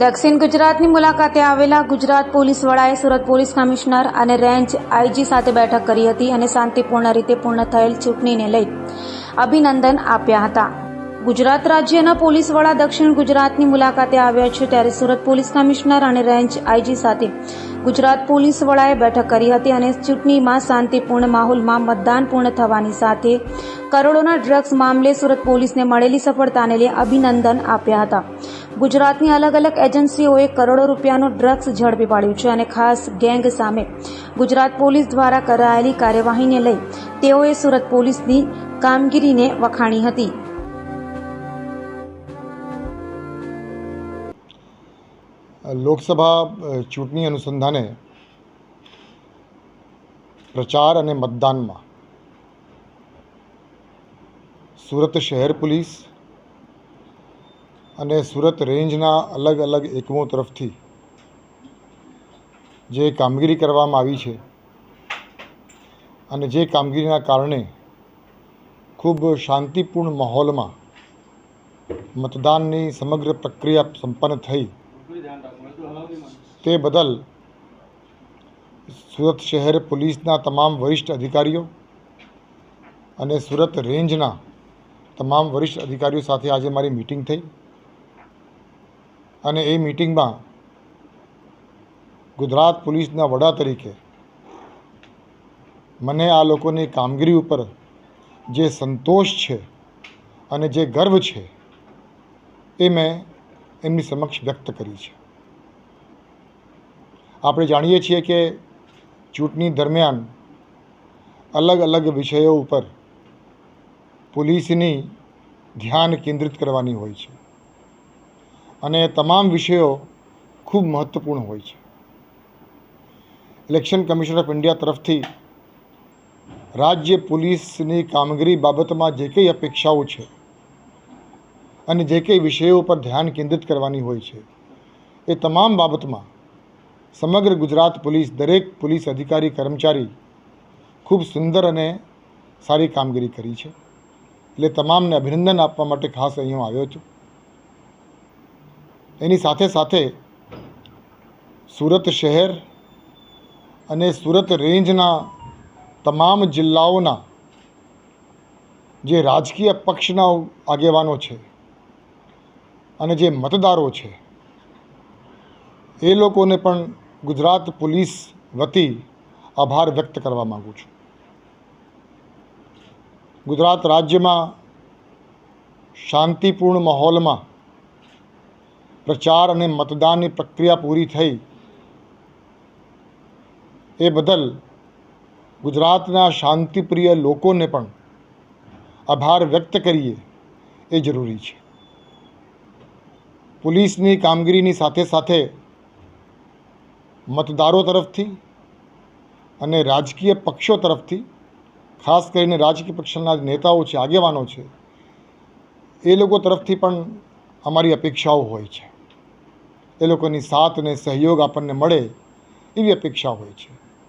દક્ષિણ ગુજરાતની મુલાકાતે આવેલા ગુજરાત પોલીસ વડાએ સુરત પોલીસ કમિશનર અને રેન્જ આઈજી સાથે બેઠક કરી હતી અને શાંતિપૂર્ણ રીતે પૂર્ણ થયેલ ચૂંટણીને લઈ અભિનંદન આપ્યા હતા. ગુજરાત રાજ્યના પોલીસ વડા દક્ષિણ ગુજરાતની મુલાકાતે આવ્યા છે ત્યારે સુરત પોલીસ કમિશનર અને રેન્જ આઈજી સાથે ગુજરાત પોલીસ વડાએ બેઠક કરી હતી અને ચૂંટણીમાં શાંતિપૂર્ણ માહોલમાં મતદાન પૂર્ણ થવાની સાથે કરોડોના ડ્રગ્સ મામલે સુરત પોલીસને મળેલી સફળતાને લઈ અભિનંદન આપ્યા હતા. ગુજરાતની અલગ અલગ એજન્સીઓએ કરોડો રૂપિયાનું ડ્રગ્સ ઝડપી પાડ્યું છે અને ખાસ ગેંગ સામે ગુજરાત પોલીસ દ્વારા કરાયેલી કાર્યવાહીને લઈ તેઓએ સુરત પોલીસની કામગીરીને વખાણી હતી. લોકસભા ચૂંટણી અનુસંધાને પ્રચાર અને મતદાનમાં સુરત શહેર પોલીસ અને સુરત રેન્જના અલગ અલગ એકમો તરફથી જે કામગીરી કરવામાં આવી છે અને જે કામગીરીના કારણે ખૂબ શાંતિપૂર્ણ માહોલમાં મતદાનની સમગ્ર પ્રક્રિયા સંપન્ન થઈ તે બદલ સુરત શહેર પોલીસના તમામ વરિષ્ઠ અધિકારીઓ અને સુરત રેન્જના તમામ વરિષ્ઠ અધિકારીઓ સાથે આજે મારી મીટિંગ થઈ અને એ મીટિંગમાં ગુજરાત પોલીસના વડા તરીકે મને આ લોકોની કામગીરી ઉપર જે સંતોષ છે અને જે ગર્વ છે એ મેં એમની સમક્ષ વ્યક્ત કરી છે. આપણે જાણીએ છીએ કે ચૂંટણી દરમિયાન અલગ અલગ વિષયો ઉપર પોલીસની ધ્યાન કેન્દ્રિત કરવાની હોય છે અને તમામ વિષયો ખૂબ મહત્ત્વપૂર્ણ હોય છે. ઇલેક્શન કમિશન ઓફ ઇન્ડિયા તરફથી રાજ્ય પોલીસની કામગીરી બાબતમાં જે કંઈ અપેક્ષાઓ છે અને જે કંઈ વિષયો પર ધ્યાન કેન્દ્રિત કરવાની હોય છે એ તમામ બાબતમાં સમગ્ર ગુજરાત પોલીસ દરેક પોલીસ અધિકારી કર્મચારી ખૂબ સુંદર અને સારી કામગીરી કરી છે. એટલે તમામને અભિનંદન આપવા માટે ખાસ અહીં હું આવ્યો છું. એની સાથે સાથે સુરત શહેર અને સુરત રેન્જના તમામ જિલ્લાઓના જે રાજકીય પક્ષના આગેવાનો છે અને જે મતદારો છે એ લોકોને પણ ગુજરાત પોલીસ વતી આભાર વ્યક્ત કરવા માગું છું. ગુજરાત રાજ્યમાં શાંતિપૂર્ણ માહોલમાં પ્રચાર અને મતદાનની પ્રક્રિયા પૂરી થઈ એ બદલ ગુજરાતના શાંતિપ્રિય લોકોને પણ આભાર વ્યક્ત કરીએ એ જરૂરી છે. પોલીસની કામગીરીની સાથે સાથે મતદારો તરફથી અને રાજકીય પક્ષો તરફથી ખાસ કરીને રાજકીય પક્ષના નેતાઓ છે, આગેવાનો છે, એ લોકો તરફથી પણ અમારી અપેક્ષાઓ હોય છે. એ લોકોની સાથ અને સહયોગ આપણને મળે એવી અપેક્ષા હોય છે.